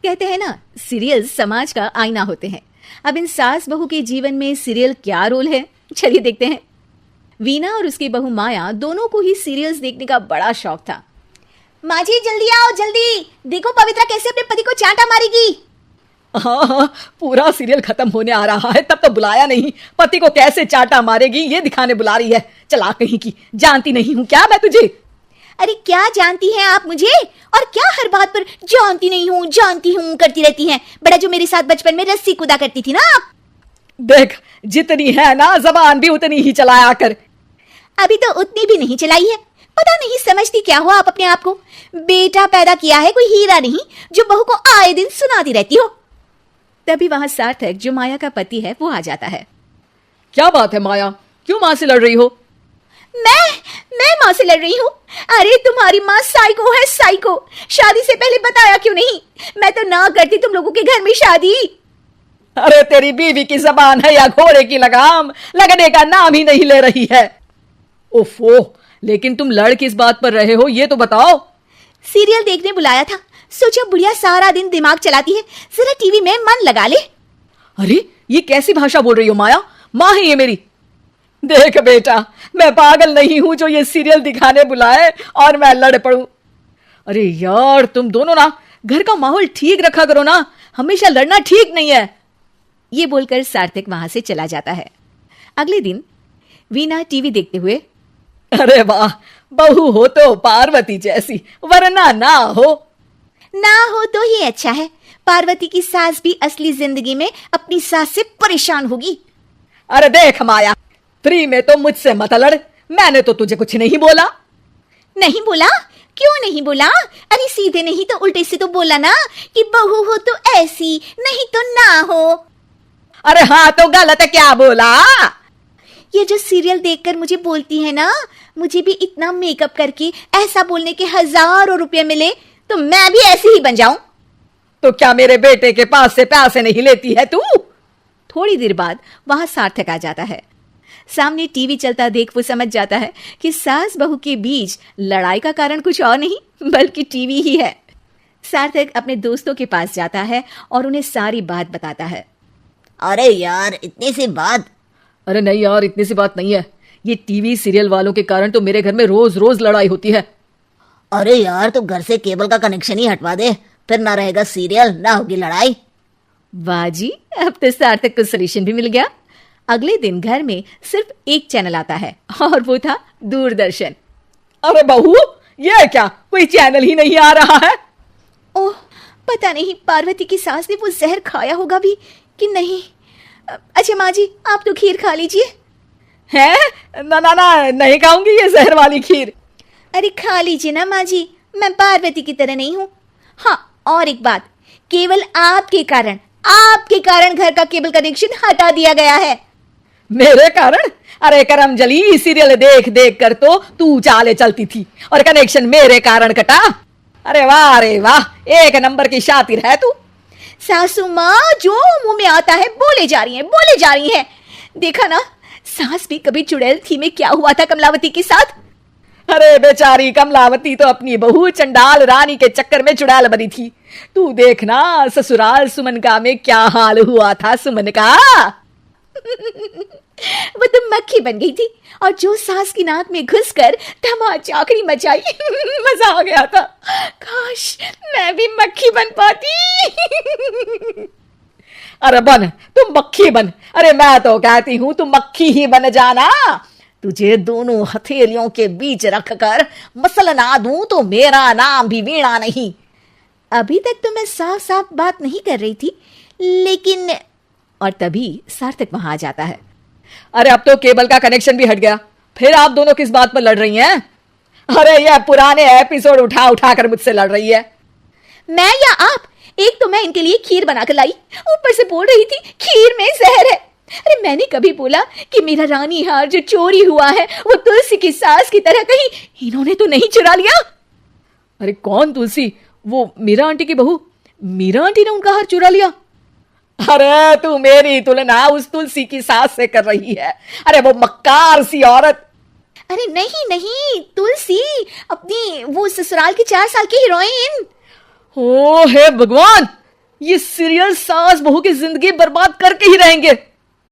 कहते हैं ना, सीरियल समाज का आईना होते हैं। अब इन सास बहू के जीवन में सीरियल क्या रोल है, चलिए देखते हैं। वीना और उसकी बहू माया दोनों को ही सीरियल्स देखने का बड़ा शौक था। माँ जी जल्दी आओ, जल्दी देखो पवित्रा कैसे अपने पति को चांटा मारेगी। हाँ, पूरा सीरियल खत्म होने आ रहा है, तब तो बुलाया नहीं। पति को कैसे चांटा मारेगी ये दिखाने बुला रही है। चला कहीं की, जानती नहीं हूँ क्या मैं तुझे? अरे क्या जानती हैं आप मुझे, और क्या हर बात पर जानती हूँ करती रहती हैं। बड़ा जो मेरे साथ बचपन में रस्सी कूदा करती थी ना आप। देख, जितनी है ना जबान भी उतनी ही चलाया कर। अभी तो उतनी भी नहीं चलाई है। पता नहीं समझती क्या हो आप अपने आप को। बेटा पैदा किया है कोई हीरा नहीं जो बहू को आए दिन सुनाती रहती हो। तभी वहां सार्थक, जो माया का पति है, वो आ जाता है। क्या बात है माया, क्यों माँ से लड़ रही हो? मैं माँ से लड़ रही हूँ? अरे तुम्हारी माँ साइको है, साइको। शादी से पहले बताया क्यों नहीं? मैं तो ना करती तुम लोगों के घर में शादी। अरे तेरी बीवी की जबान है या घोड़े की लगाम, लगने का नाम ही नहीं ले रही है। ओफो, लेकिन तुम लड़ किस बात पर रहे हो ये तो बताओ। सीरियल देखने बुलाया था, सोचा बुढ़िया सारा दिन दिमाग चलाती है, जरा टीवी में मन लगा ले। अरे ये कैसी भाषा बोल रही हो माया? माँ है ये मेरी। देख बेटा, मैं पागल नहीं हूं जो ये सीरियल दिखाने बुलाए और मैं लड़ पड़ूं। अरे यार, तुम दोनों ना घर का माहौल ठीक रखा करो ना, हमेशा लड़ना ठीक नहीं है। ये बोलकर सार्थक वहां से चला जाता है। अगले दिन वीना टीवी देखते हुए, अरे वाह, बहू हो तो पार्वती जैसी, वरना ना हो तो ही अच्छा है। पार्वती की सास भी असली जिंदगी में अपनी सास से परेशान होगी। अरे देख माया, फ्री में तो मुझसे मत लड़। मैंने तो तुझे कुछ नहीं बोला। नहीं बोला? क्यों नहीं बोला? अरे सीधे नहीं तो उल्टे से तो बोला ना कि बहू हो तो ऐसी, नहीं तो ना हो। अरे हाँ, तो गलत क्या बोला? ये जो सीरियल देखकर मुझे बोलती है ना, मुझे भी इतना मेकअप करके ऐसा बोलने के हजारों रुपए मिले तो मैं भी ऐसी ही बन जाऊं। तो क्या मेरे बेटे के पास से पैसे नहीं लेती है तू? थोड़ी देर बाद वहां सार्थक आ जाता है। सामने टीवी चलता देख वो समझ जाता है कि सास बहू के बीच लड़ाई का कारण कुछ और नहीं बल्कि टीवी ही है। सार्थक अपने दोस्तों के पास जाता है और उन्हें सारी बात बताता है। अरे यार, इतनी सी बात? अरे नहीं यार, इतनी सी बात नहीं है। ये टीवी सीरियल वालों के कारण तो मेरे घर में रोज रोज लड़ाई होती है। अरे यार, तो घर से केबल का कनेक्शन ही हटवा दे, फिर ना रहेगा सीरियल, ना होगी लड़ाई। वाह जी, अब तो सार्थक को सॉल्यूशन भी मिल गया। अगले दिन घर में सिर्फ एक चैनल आता है और वो था दूरदर्शन। अरे बहू, ये क्या, कोई चैनल ही नहीं आ रहा है? ओह, पता नहीं पार्वती की सास ने वो जहर खाया होगा भी कि नहीं। अच्छा माँ जी, आप तो खीर खा लीजिए। हैं? ना ना ना, नहीं खाऊंगी ये जहर वाली खीर। अरे खा लीजिए ना माँ जी, मैं पार्वती की तरह नहीं हूँ। हाँ, और एक बात, केवल आपके कारण घर का केबल कनेक्शन हटा दिया गया है। मेरे कारण? अरे करमजली, सीरियल देख देख कर तो तू चाले चलती थी और कनेक्शन मेरे कारण कटा। अरे वाह, एक नंबर की शातिर है तू। सासू माँ जो मुंह में आता है बोले जा रही हैं। देखा ना, सास भी कभी चुड़ैल थी में क्या हुआ था कमलावती के साथ। अरे बेचारी कमलावती तो अपनी बहू चंडाल रानी के चक्कर में चुड़ैल बनी थी। तू देखना ससुराल सुमन का में क्या हाल हुआ था सुमन का। वो तो मक्खी बन गई थी और जो सास की नाक में घुसकर धमाचाकड़ी मचाई। मजा आ गया था। काश मैं भी मक्खी बन पाती। अरे बन, तुम मक्खी बन। अरे मैं तो कहती हूं तुम मक्खी ही बन जाना। तुझे दोनों हथेलियों के बीच रखकर मसलना दूं तो मेरा नाम भी वीणा नहीं। अभी तक तो मैं साफ साफ बात नहीं कर रही थी, लेकिन। और तभी सार्थक वहां आ जाता है। अरे अब तो केबल का कनेक्शन भी हट गया, फिर आप दोनों किस बात पर लड़ रही हैं? अरे ये पुराने एपिसोड उठा उठा कर मुझसे लड़ रही है। मैं या आप? एक तो मैं इनके लिए खीर बनाकर लाई, ऊपर से बोल रही थी खीर में जहर है। अरे मैंने कभी बोला कि मेरा रानी हार जो चोरी हुआ है वो तुलसी की सास की तरह कहीं इन्होंने तो नहीं चुरा लिया? अरे कौन तुलसी? वो मीरा आंटी की बहू। मीरा आंटी ने उनका हार चुरा लिया? अरे तू मेरी तुलना उस तुलसी की सास से कर रही है। अरे वो मक्कार सी औरत। अरे नहीं, तुलसी अपनी वो ससुराल की 4 साल की हीरोइन। ओ हे भगवान, ये सीरियल सास बहू की जिंदगी बर्बाद करके ही रहेंगे।